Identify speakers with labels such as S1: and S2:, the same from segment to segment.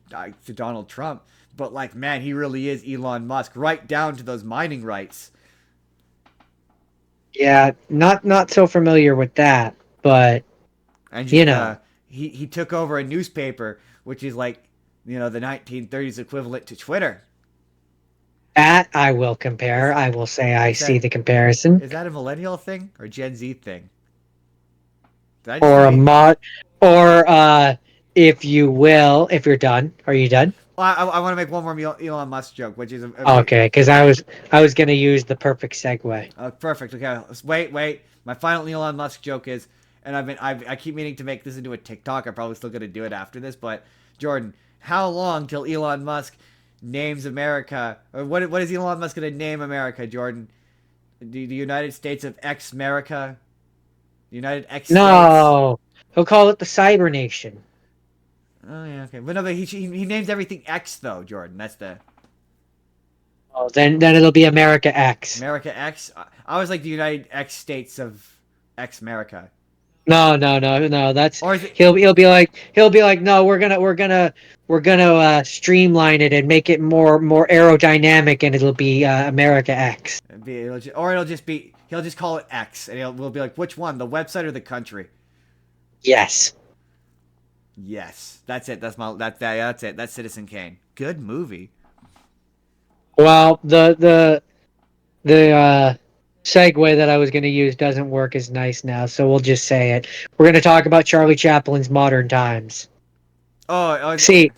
S1: to Donald Trump, but like, man, he really is Elon Musk, right down to those mining rights.
S2: Yeah, not so familiar with that, but
S1: And
S2: you
S1: just
S2: know,
S1: he took over a newspaper, which is like, the 1930s equivalent to Twitter.
S2: that I will compare.
S1: Is
S2: I will say I
S1: is
S2: see
S1: that
S2: the comparison.
S1: is that a millennial thing or Gen Z thing? Did I just
S2: Or
S1: give
S2: a
S1: you?
S2: mod, or if you will, if you're done, are you done?
S1: Well, I want to make one more Elon Musk joke, which is
S2: Okay, because I was gonna use the perfect segue.
S1: perfect. Okay, wait. My final Elon Musk joke is, and I keep meaning to make this into a TikTok. I'm probably still gonna do it after this, but Jordan, how long till Elon Musk names America, or what is Elon Musk gonna name America, Jordan? The United States of X America, United X States.
S2: No, he'll call it the Cyber Nation.
S1: Oh yeah, okay, but no, but he names everything X though, Jordan. That's the
S2: Oh, then it'll be America X.
S1: America X. I was like the United X States of X America,
S2: No. That's
S1: or is it?
S2: he'll be like, no, we're gonna streamline it and make it more aerodynamic, and it'll be America X.
S1: It'll just be he'll just call it X, and we'll be like, which one, the website or the country?
S2: Yes.
S1: Yes, that's it. That's it. That's Citizen Kane. Good movie.
S2: Well, the segue that I was going to use doesn't work as nice now, so we'll just say it. We're going to talk about Charlie Chaplin's Modern Times.
S1: Oh.
S2: See,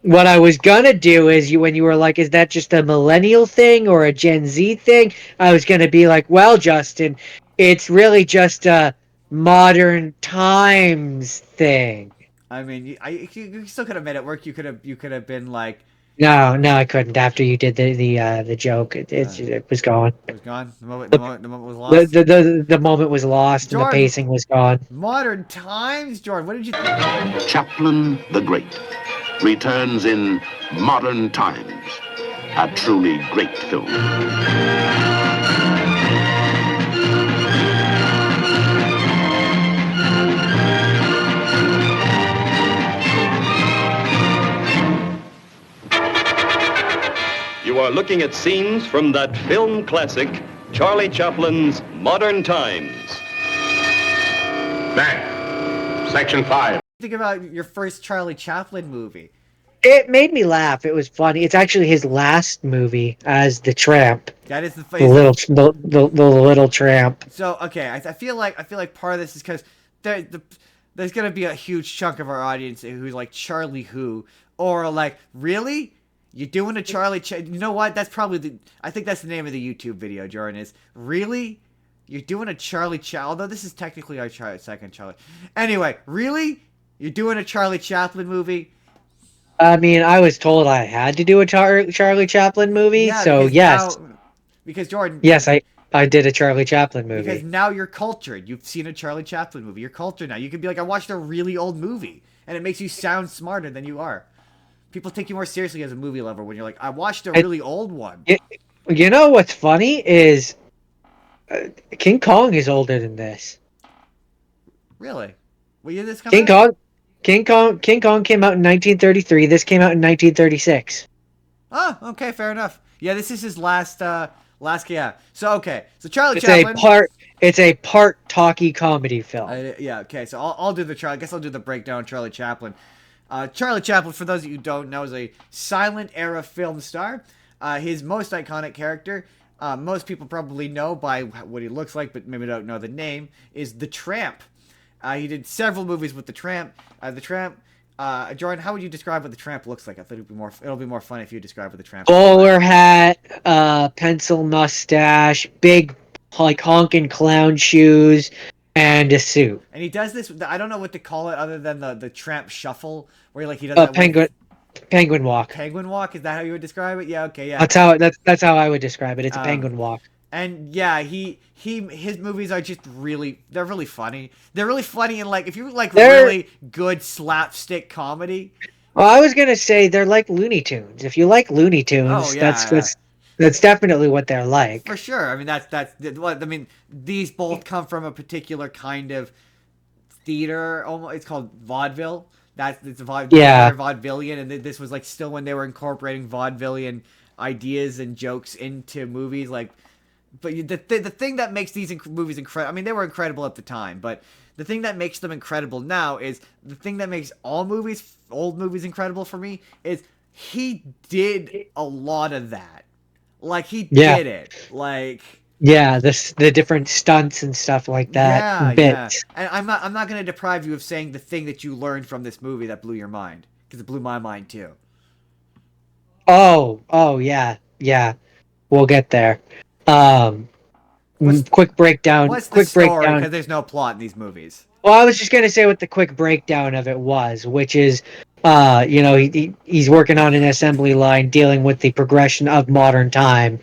S2: what I was going to do is when you were like, is that just a millennial thing or a Gen Z thing? I was going to be like, well, Justin, it's really just a modern times thing.
S1: I mean, you still could have made it work. You could have been like,
S2: No, I couldn't. After you did the joke,
S1: uh,
S2: it was gone.
S1: it was gone.
S2: The,
S1: The moment was lost.
S2: the moment was lost and the
S1: Jordan,
S2: pacing was gone.
S1: Modern Times. Jordan, what did you?
S3: Chaplin the Great returns in Modern Times, a truly great film.
S4: You are looking at scenes from that film classic, Charlie Chaplin's Modern Times.
S3: Back, Section 5.
S1: Think about your first Charlie Chaplin movie.
S2: It made me laugh. It was funny. It's actually his last movie as the Tramp,
S1: That is
S2: the little Tramp.
S1: so okay. I feel like part of this is because there's gonna be a huge chunk of our audience who's like Charlie who, or like, really, you're doing a you know what? That's probably I think that's the name of the YouTube video. Jordan, is really, you're doing a Charlie although this is technically our second Charlie. Anyway, really, you're doing a Charlie Chaplin movie?
S2: I mean, I was told I had to do a Charlie Chaplin movie,
S1: Yeah,
S2: so
S1: because
S2: yes,
S1: now, because Jordan,
S2: yes, I did a Charlie Chaplin
S1: because
S2: movie.
S1: now you're cultured. You've seen a Charlie Chaplin movie. You're cultured now. You can be like, I watched a really old movie, and it makes you sound smarter than you are. People take you more seriously as a movie lover when you're like, I watched a
S2: And
S1: really old one.
S2: you know what's funny is King Kong is older than this.
S1: Really? What year did this come
S2: King
S1: out?
S2: Kong, King Kong came out in 1933. This came out in 1936.
S1: Oh, okay, fair enough. Yeah, this is his last, yeah. So okay, so Charlie
S2: It's a
S1: Chaplin.
S2: part. It's a part talkie comedy film.
S1: Yeah, okay. So I'll do the Charlie. I guess I'll do the breakdown of Charlie Chaplin. Charlie Chaplin, for those of you who don't know, is a silent era film star. His most iconic character, most people probably know by what he looks like, but maybe don't know the name, is the Tramp. He did several movies with the Tramp. The Tramp. Jordan, how would you describe what the Tramp looks like? I thought it'll be more fun if you describe what the Tramp looks like.
S2: Bowler hat, pencil mustache, big like honking clown shoes, and a suit.
S1: And he does this. I don't know what to call it other than the Tramp shuffle, where he does
S2: A
S1: that weird
S2: penguin walk.
S1: penguin walk. Is that how you would describe it? Yeah. Okay. Yeah.
S2: That's how I would describe it. It's a
S1: Um,
S2: penguin walk.
S1: and yeah, his movies are just they're really funny. They're really funny, and like, if you like
S2: They're
S1: really good slapstick comedy.
S2: Well, I was gonna say they're like Looney Tunes. If you like Looney
S1: Oh
S2: Tunes,
S1: yeah,
S2: that's definitely what they're like.
S1: for sure. I mean, that's what I mean. These both come from a particular kind of theater. Almost, it's called vaudeville. It's
S2: Yeah.
S1: they're vaudevillian, and this was like still when they were incorporating vaudevillian ideas and jokes into movies. Like, but the thing that makes these movies incredible. I mean, they were incredible at the time, but the thing that makes them incredible now is the thing that makes all movies, old movies, incredible for me is he did a lot of that. Like he
S2: Yeah.
S1: did it. Like.
S2: Yeah, the different stunts and stuff like that,
S1: Yeah, yeah.
S2: bits.
S1: And I'm not gonna deprive you of saying the thing that you learned from this movie that blew your mind, because it blew my mind too.
S2: Oh, yeah, yeah. We'll get there. Um,
S1: What's
S2: quick breakdown.
S1: what's the
S2: Quick
S1: story?
S2: breakdown.
S1: Because there's no plot in these movies.
S2: Well, I was just gonna say what the quick breakdown of it was, which is, he's working on an assembly line dealing with the progression of modern time.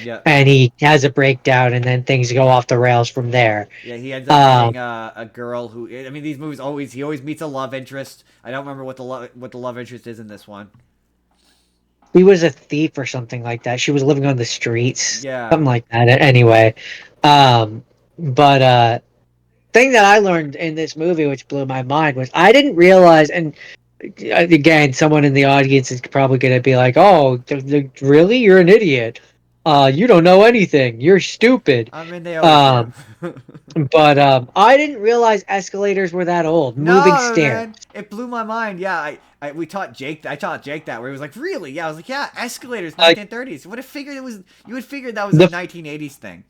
S1: Yeah,
S2: And he has a breakdown, and then things go off the rails from there.
S1: yeah. He ends up
S2: Um,
S1: meeting a girl who. I mean, these movies he always meets a love interest. I don't remember what the love interest is in this one.
S2: he was a thief or something like that. She was living on the streets,
S1: Yeah.
S2: something like that. Anyway, but thing that I learned in this movie, which blew my mind, was I didn't realize, and again, someone in the audience is probably going to be like, "Oh, really? You're an idiot. You don't know anything. You're stupid."
S1: I mean, they always
S2: But I didn't realize escalators were that old. Moving
S1: No,
S2: stairs.
S1: man, it blew my mind. Yeah, we taught Jake. I taught Jake that where he was like, "Really?" Yeah, I was like, "Yeah, escalators,
S2: Like,
S1: 1930s." Would have figured it was. You would figure that was
S2: The-
S1: a 1980s thing.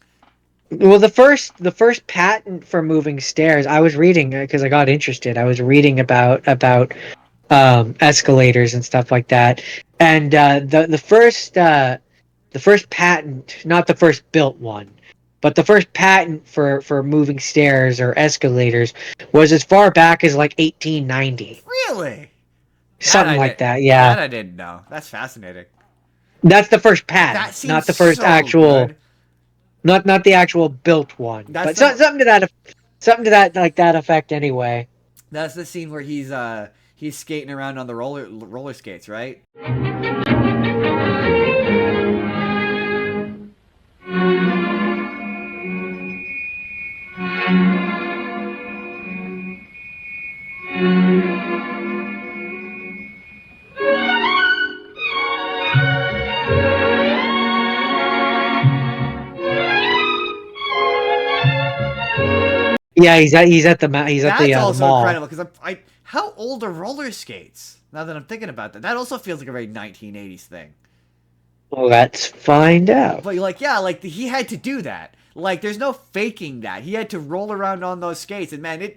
S2: Well, the first patent for moving stairs, I was reading because I got interested. I was reading about escalators and stuff like that, and the first patent, not the first built one, but the first patent for moving stairs or escalators was as far back as like 1890,
S1: Really?
S2: something like that.
S1: That
S2: Yeah,
S1: I didn't know. That's fascinating.
S2: that's the first
S1: That
S2: patent,
S1: seems
S2: not the first
S1: so
S2: actual.
S1: good.
S2: Not the actual built one,
S1: That's
S2: but
S1: the-
S2: something to that like that effect anyway.
S1: That's the scene where he's skating around on the roller skates, right?
S2: Yeah, he's at the
S1: That's also
S2: mall.
S1: incredible because how old are roller skates? Now that I'm thinking about that, that also feels like a very 1980s thing.
S2: Well, let's find out.
S1: But like, yeah, like he had to do that. Like, there's no faking that. He had to roll around on those skates, and man,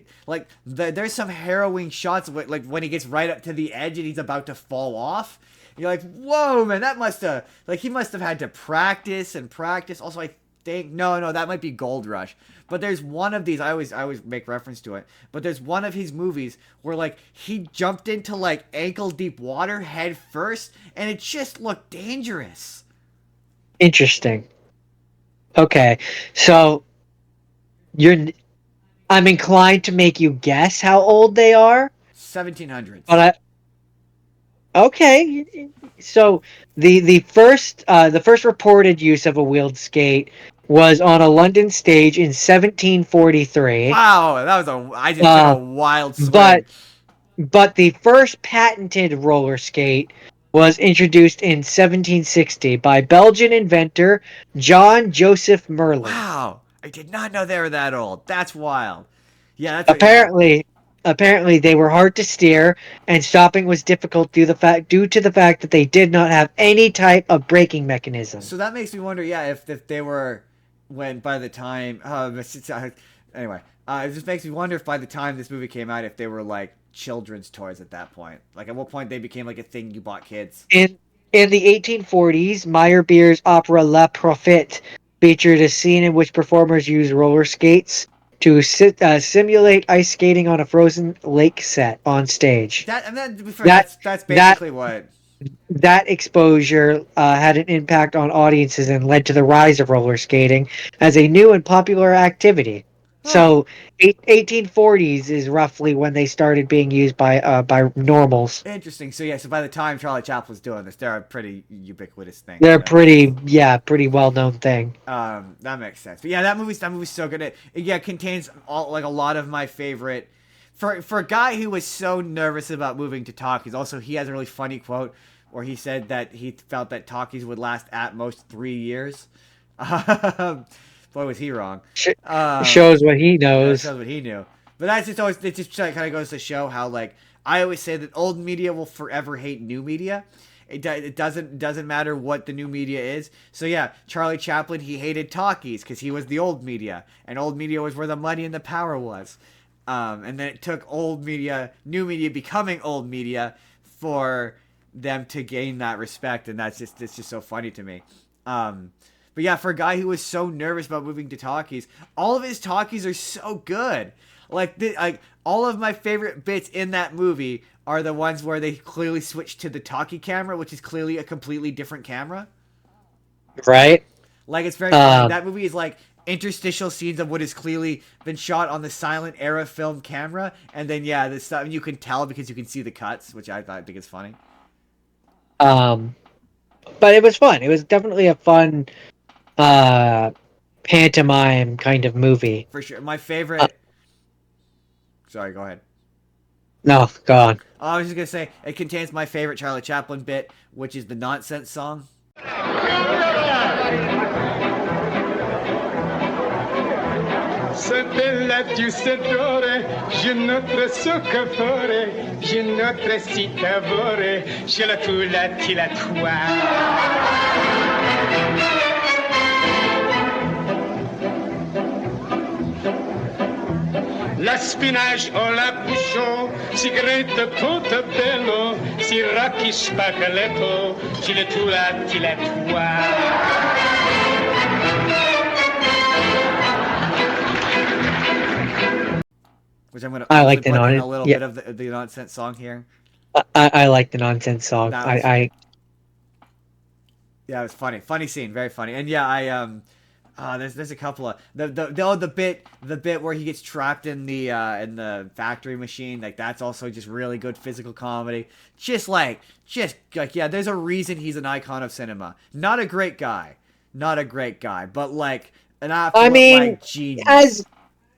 S1: there's some harrowing shots of it, like when he gets right up to the edge and he's about to fall off. You're like, whoa, man, that must have he must have had to practice and practice. Also, I think no, that might be Gold Rush. But there's one of these, I always make reference to it. But there's one of his movies where like he jumped into like ankle deep water head first, and it just looked dangerous.
S2: Interesting. Okay, so I'm inclined to make you guess how old they are,
S1: 1700s.
S2: but okay. So the first reported use of a wheeled skate was on a London stage in 1743.
S1: Wow, that was I just took a wild swing.
S2: But the first patented roller skate was introduced in 1760 by Belgian inventor John Joseph Merlin.
S1: Wow, I did not know they were that old. That's wild. Yeah, that's
S2: Apparently they were hard to steer, and stopping was difficult due to the fact that they did not have any type of braking mechanism.
S1: So that makes me wonder, yeah, if they were by the time anyway, it just makes me wonder if by the time this movie came out, if they were like children's toys at that point. Like at what point they became like a thing you bought kids.
S2: In the 1840s, Meyerbeer's opera La Prophète featured a scene in which performers used roller skates to simulate ice skating on a frozen lake set on stage.
S1: That's basically what.
S2: That exposure had an impact on audiences and led to the rise of roller skating as a new and popular activity. So 1840s is roughly when they started being used by normals.
S1: Interesting. So yeah, so by the time Charlie Chaplin's doing this, they're a pretty ubiquitous thing.
S2: They're
S1: So.
S2: pretty well known thing.
S1: That makes sense. But yeah, that movie's so good. It contains all like a lot of my favorite. For a guy who was so nervous about moving to talkies, also he has a really funny quote where he said that he felt that talkies would last at most 3 years. Boy, was he wrong.
S2: Shows what he
S1: That
S2: knows.
S1: shows what he knew. But that's just always it just kind of goes to show how like I always say that old media will forever hate new media. It doesn't matter what the new media is. So yeah, Charlie Chaplin, he hated talkies because he was the old media, and old media was where the money and the power was. And then it took new media becoming old media for them to gain that respect, and it's just so funny to me. But yeah, for a guy who was so nervous about moving to talkies, all of his talkies are so good. Like all of my favorite bits in that movie are the ones where they clearly switch to the talkie camera, which is clearly a completely different camera.
S2: Right?
S1: Like it's very funny. That movie is like interstitial scenes of what has clearly been shot on the silent era film camera, and then yeah, this stuff you can tell because you can see the cuts, which I think is funny.
S2: Um, but it was fun. It was definitely a fun pantomime kind of movie.
S1: For sure. My favorite. Sorry, go ahead.
S2: No, go on.
S1: I was just gonna say it contains my favorite Charlie Chaplin bit, which is the nonsense song.
S5: Se bella tu sedore, je notre soccorfore, je notre citavore, je la tu la ti la toi. La spinach o la bouchon, si grete bello, si rocchi spaghetto, je la tu la ti la toi.
S1: Which I'm gonna
S2: I like
S1: put
S2: the
S1: in
S2: non-
S1: a little
S2: yeah.
S1: bit of the nonsense song here.
S2: I like the nonsense song.
S1: That was-
S2: I
S1: Yeah, it was funny scene, very funny. And yeah, there's a couple of the bit where he gets trapped in the factory machine, like that's also just really good physical comedy. Just like yeah, there's a reason he's an icon of cinema. Not a great guy, but like an absolute
S2: I mean,
S1: like genius.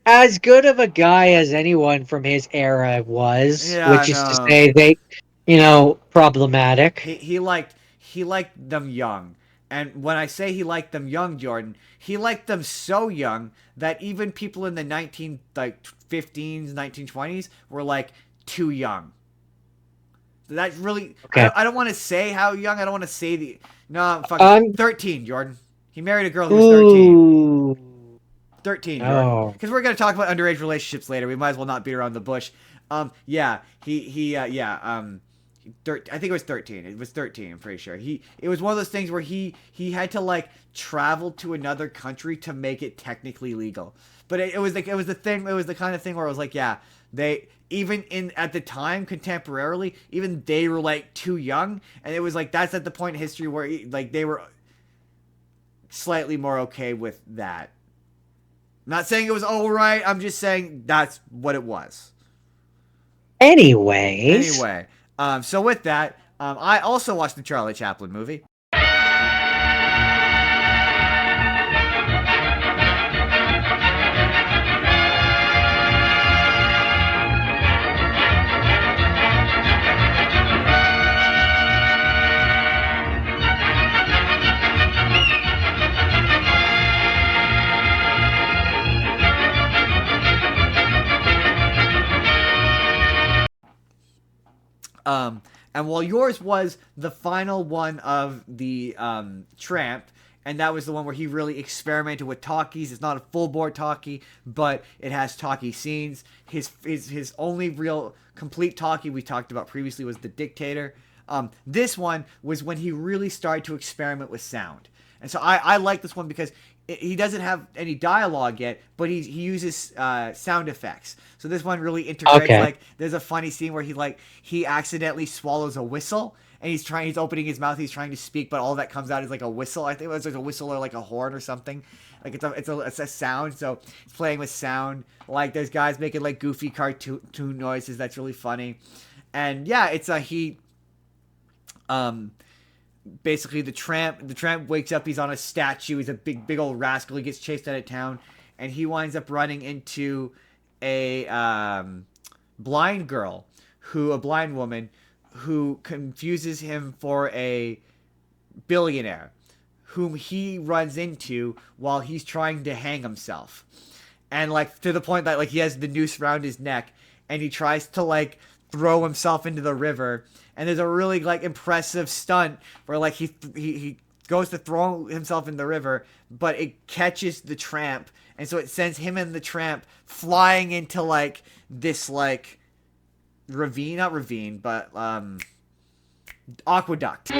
S2: as good of a guy as anyone from his era was,
S1: Yeah,
S2: which is to
S1: no.
S2: say problematic.
S1: He liked them young. And when I say he liked them young, Jordan, he liked them so young that even people in the 15s, 1920s were like too young. That's really
S2: Okay.
S1: I don't want to say how young. I don't want to say no, fucking
S2: Um,
S1: 13, Jordan. He married a girl who was 13.
S2: Ooh.
S1: 13, Jordan.
S2: Oh.
S1: Because we're going to talk about underage relationships later. We might as well not beat around the bush. Yeah, I think it was 13. It was 13, I'm pretty sure. It was one of those things where he had to like travel to another country to make it technically legal. But it was the kind of thing where it was like, yeah, they even in at the time contemporarily, even they were like too young, and it was like that's at the point in history where like they were slightly more okay with that. I'm not saying it was all right. I'm just saying that's what it was.
S2: Anyways.
S1: Anyway, so with that, I also watched the Charlie Chaplin movie. And while yours was the final one of the Tramp, and that was the one where he really experimented with talkies. It's not a full bore talkie, but it has talkie scenes. His only real complete talkie we talked about previously was The Dictator. This one was when he really started to experiment with sound. And so I like this one because he doesn't have any dialogue yet, but he uses sound effects. So this one really integrates.
S2: Okay.
S1: Like, there's a funny scene where he accidentally swallows a whistle, and he's opening his mouth, he's trying to speak, but all that comes out is like a whistle. I think it was like a whistle or like a horn or something. Like it's a sound, so he's playing with sound. Like there's guys making like goofy cartoon noises. That's really funny, and yeah, it's a he. Basically the tramp wakes up. He's on a statue. He's a big old rascal. He gets chased out of town, and he winds up running into a blind woman who confuses him for a billionaire whom he runs into while he's trying to hang himself. And like to the point that like he has the noose around his neck and he tries to like throw himself into the river. And there's a really like impressive stunt where like he goes to throw himself in the river, but it catches the tramp, and so it sends him and the tramp flying into like this like not ravine, but aqueduct.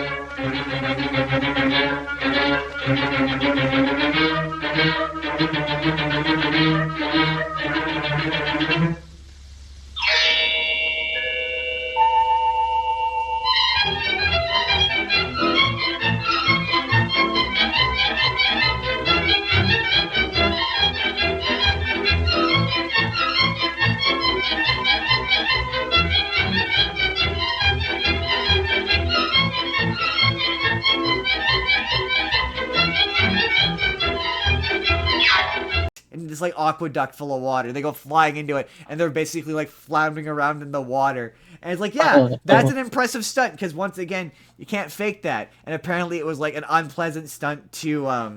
S1: In this like aqueduct full of water, they go flying into it, and they're basically like floundering around in the water. And it's like, yeah, that's an impressive stunt because once again, you can't fake that. And apparently, it was like an unpleasant stunt to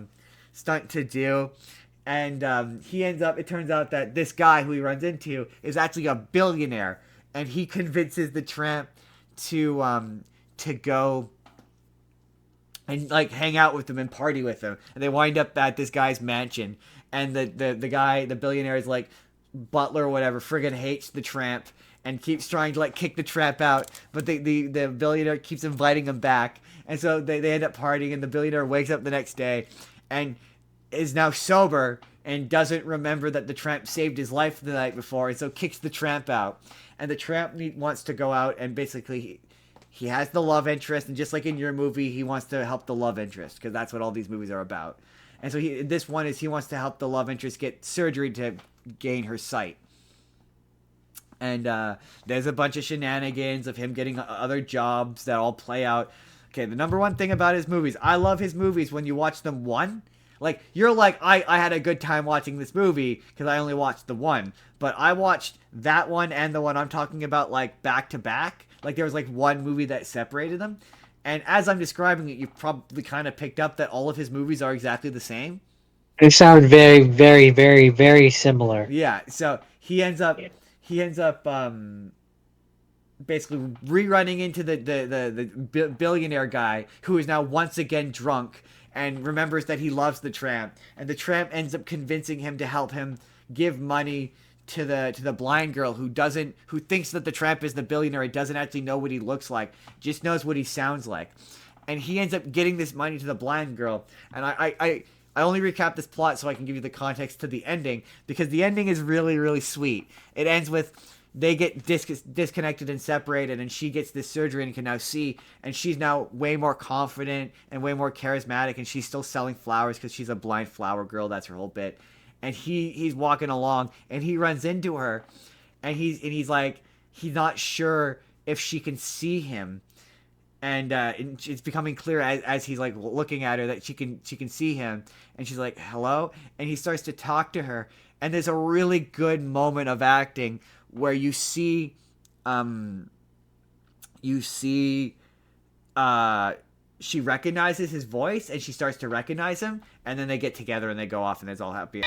S1: do. And it turns out that this guy who he runs into is actually a billionaire, and he convinces the tramp to go and like hang out with him and party with him. And they wind up at this guy's mansion. And the billionaire is like butler or whatever, friggin' hates the tramp and keeps trying to like kick the tramp out. But the billionaire keeps inviting him back. And so they end up partying, and the billionaire wakes up the next day and is now sober and doesn't remember that the tramp saved his life the night before, and so kicks the tramp out. And the tramp wants to go out, and basically he has the love interest, and just like in your movie, he wants to help the love interest, because that's what all these movies are about. And so this one is he wants to help the love interest get surgery to gain her sight. And there's a bunch of shenanigans of him getting other jobs that all play out. Okay, the number one thing about his movies, I love his movies when you watch them one. Like, you're like, I had a good time watching this movie because I only watched the one. But I watched that one and the one I'm talking about, like, back to back. Like, there was, like, one movie that separated them. And as I'm describing it, you've probably kind of picked up that all of his movies are exactly the same.
S2: They sound very, very, very, very similar.
S1: Yeah, so he ends up basically rerunning into the billionaire guy who is now once again drunk and remembers that he loves the tramp. And the tramp ends up convincing him to help him give money to the blind girl who thinks that the tramp is the billionaire. He doesn't actually know what he looks like, just knows what he sounds like. And he ends up getting this money to the blind girl. And I only recap this plot so I can give you the context to the ending, because the ending is really, really sweet. It ends with they get disconnected and separated, and she gets this surgery and can now see, and she's now way more confident and way more charismatic, and she's still selling flowers because she's a blind flower girl. That's her whole bit. And he's walking along, and he runs into her, and he's like, he's not sure if she can see him, and it's becoming clear as he's like looking at her that she can see him, and she's like, hello, and he starts to talk to her, and there's a really good moment of acting where you see she recognizes his voice, and she starts to recognize him, and then they get together and they go off, and it's all happy.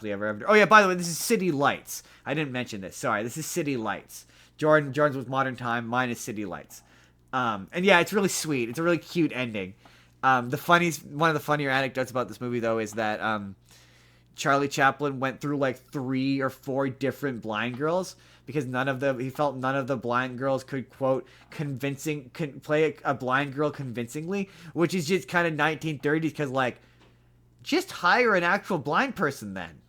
S1: ever. Oh yeah, by the way, this is City Lights. I didn't mention this. Sorry, this is City Lights. Jordan's was Modern Time. Mine is City Lights. And yeah, it's really sweet. It's a really cute ending. One of the funnier anecdotes about this movie though is that Charlie Chaplin went through like 3 or 4 different blind girls because he felt none of the blind girls could quote play a blind girl convincingly, which is just kind of 1930s because like just hire an actual blind person then.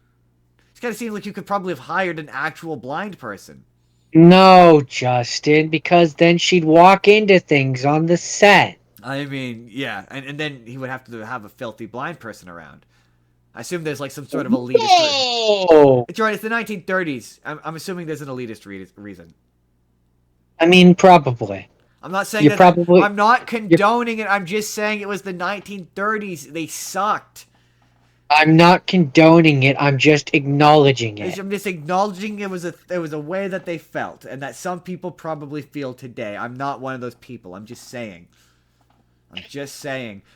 S1: It kind of seems like you could probably have hired an actual blind person.
S2: No, Justin, because then she'd walk into things on the set.
S1: I mean, yeah, and then he would have to have a filthy blind person around. I assume there's like some sort of elitist.
S2: Oh,
S1: It's right. It's the 1930s. I'm assuming there's an elitist reason.
S2: I mean, probably.
S1: I'm not saying
S2: You
S1: that.
S2: probably-
S1: I'm not condoning it. I'm just saying it was the 1930s. They sucked.
S2: I'm not condoning it. I'm just acknowledging it.
S1: I'm just acknowledging it was a way that they felt, and that some people probably feel today. I'm not one of those people. I'm just saying.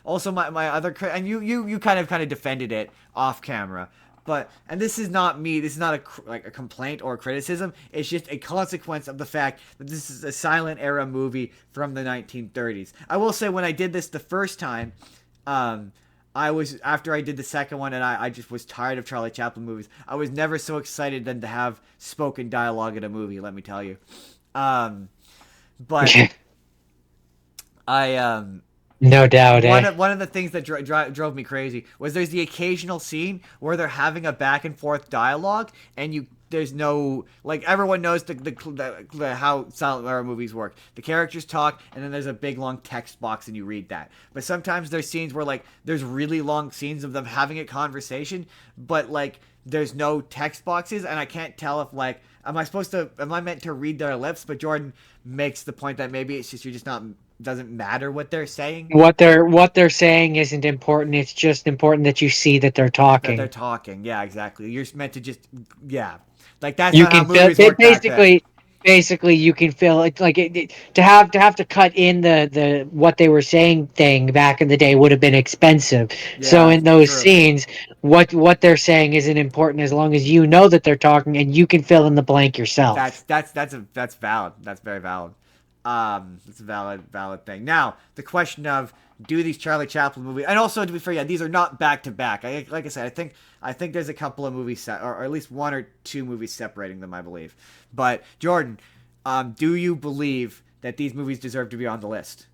S1: Also, my other and you kind of defended it off camera, and this is not me. This is not a complaint or a criticism. It's just a consequence of the fact that this is a silent era movie from the 1930s. I will say when I did this the first time, after I did the second one and I just was tired of Charlie Chaplin movies. I was never so excited than to have spoken dialogue in a movie. Let me tell you, but
S2: No doubt, eh?
S1: One of the things that drove me crazy was there's the occasional scene where they're having a back and forth dialogue, and there's no like everyone knows the how silent era movies work. The characters talk, and then there's a big long text box, and you read that. But sometimes there's scenes where like there's really long scenes of them having a conversation, but like there's no text boxes, and I can't tell if like am I meant to read their lips? But Jordan makes the point that maybe it's just you're just not. Doesn't matter what they're saying.
S2: What they're saying isn't important. It's just important that you see that they're talking.
S1: That they're talking. Yeah, exactly. You're meant to just like that's
S2: You
S1: not how
S2: can feel
S1: movies work back then.
S2: basically you can feel to have to cut in the what they were saying thing back in the day would have been expensive. So in those scenes, what they're saying isn't important as long as you know that they're talking and you can fill in the blank yourself.
S1: That's valid. That's very valid. It's a valid thing. Now, the question of do these Charlie Chaplin movies, and also to be fair, yeah, these are not back to back. Like I said, I think there's a couple of movies or at least 1 or 2 movies separating them, I believe. But Jordan, do you believe that these movies deserve to be on the list?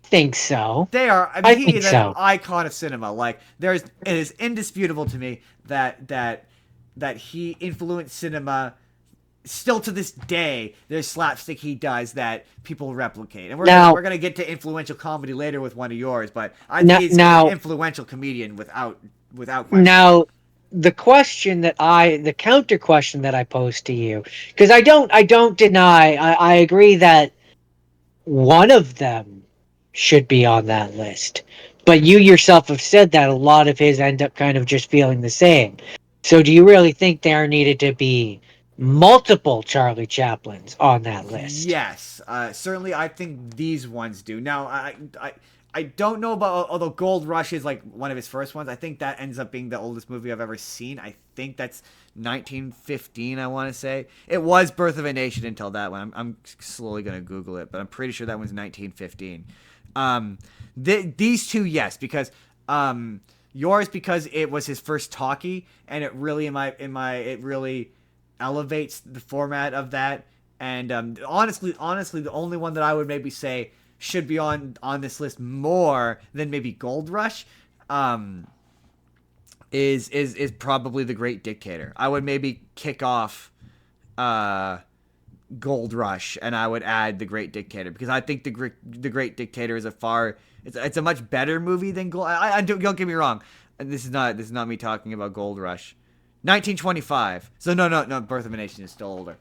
S2: Think so.
S1: They are. I mean, he is an icon of cinema. Like it is indisputable to me that he influenced cinema. Still to this day, there's slapstick he does that people replicate, and we're gonna get to influential comedy later with one of yours. But I think he's an influential comedian without question.
S2: Now, the counter question that I pose to you, because I don't deny, I agree that one of them should be on that list, but you yourself have said that a lot of his end up kind of just feeling the same. So, do you really think there needed to be multiple Charlie Chaplins on that list?
S1: Yes, certainly. I think these ones do. Now, I don't know about, although Gold Rush is like one of his first ones. I think that ends up being the oldest movie I've ever seen. I think that's 1915. I want to say it was Birth of a Nation until that one. I'm slowly gonna Google it, but I'm pretty sure that was 1915. These two, yes, because yours because it was his first talkie, and it really it really elevates the format of that. And honestly, the only one that I would maybe say should be on this list more than maybe Gold Rush is probably The Great Dictator. I would maybe kick off Gold Rush and I would add The Great Dictator because I think The Great Dictator is it's a much better movie than Gold. Don't get me wrong. This is not me talking about Gold Rush. 1925. So no. Birth of a Nation is still older.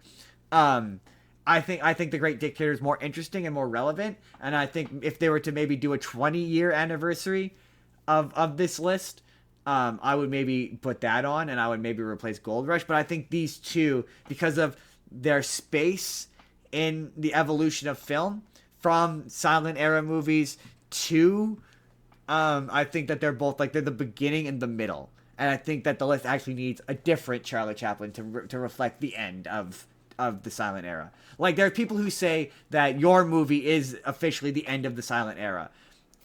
S1: I think The Great Dictator is more interesting and more relevant. And I think if they were to maybe do a 20-year anniversary of this list, I would maybe put that on and I would maybe replace Gold Rush. But I think these two, because of their space in the evolution of film from silent era movies to, I think that they're both they're the beginning and the middle. And I think that the list actually needs a different Charlie Chaplin to reflect the end of the silent era. Like, there are people who say that your movie is officially the end of the silent era.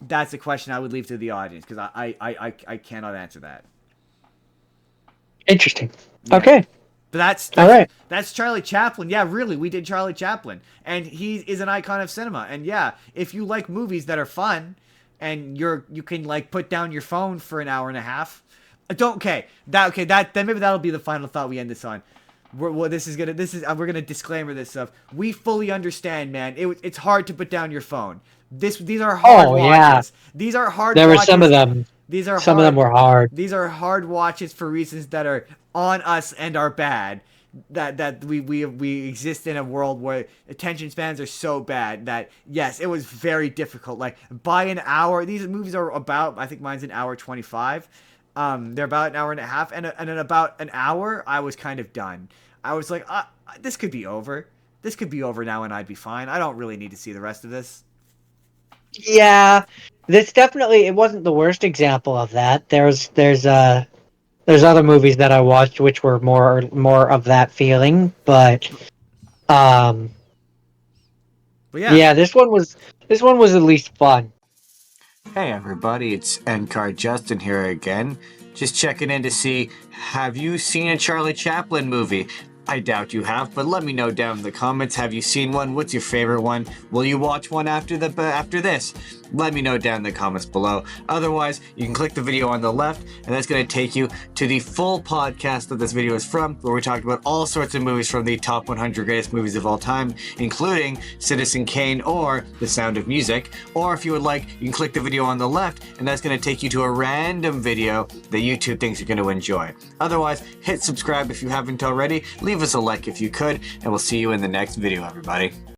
S1: That's a question I would leave to the audience, because I cannot answer that.
S2: Interesting.
S1: Yeah.
S2: Okay.
S1: But that's
S2: all right.
S1: That's Charlie Chaplin. Yeah, really, we did Charlie Chaplin, and he is an icon of cinema. And yeah, if you like movies that are fun, and you can like put down your phone for an hour and a half, then maybe that'll be the final thought we end this on. We're gonna disclaimer this stuff. We fully understand, man. It's hard to put down your phone. These are hard watches. Yeah. These are hard.
S2: There
S1: watches.
S2: were some of them.
S1: These are
S2: some of them were hard.
S1: These are hard watches for reasons that are on us and are bad. That we exist in a world where attention spans are so bad that yes, it was very difficult. Like, by an hour, these movies are about, I think mine's an hour 25. They're about an hour and a half, and in about an hour, I was kind of done. I was like, this could be over. This could be over now, and I'd be fine. I don't really need to see the rest of this.
S2: Yeah, it wasn't the worst example of that. There's other movies that I watched which were more of that feeling, but yeah, this one was at least fun.
S1: Hey everybody, it's N-Card Justin here again. Just checking in to see, have you seen a Charlie Chaplin movie? I doubt you have, but let me know down in the comments. Have you seen one? What's your favorite one? Will you watch one after this? Let me know down in the comments below. Otherwise, you can click the video on the left, and that's going to take you to the full podcast that this video is from, where we talked about all sorts of movies from the top 100 greatest movies of all time, including Citizen Kane or The Sound of Music. Or if you would like, you can click the video on the left, and that's going to take you to a random video that YouTube thinks you're going to enjoy. Otherwise, hit subscribe if you haven't already. Leave us a like if you could, and we'll see you in the next video, everybody.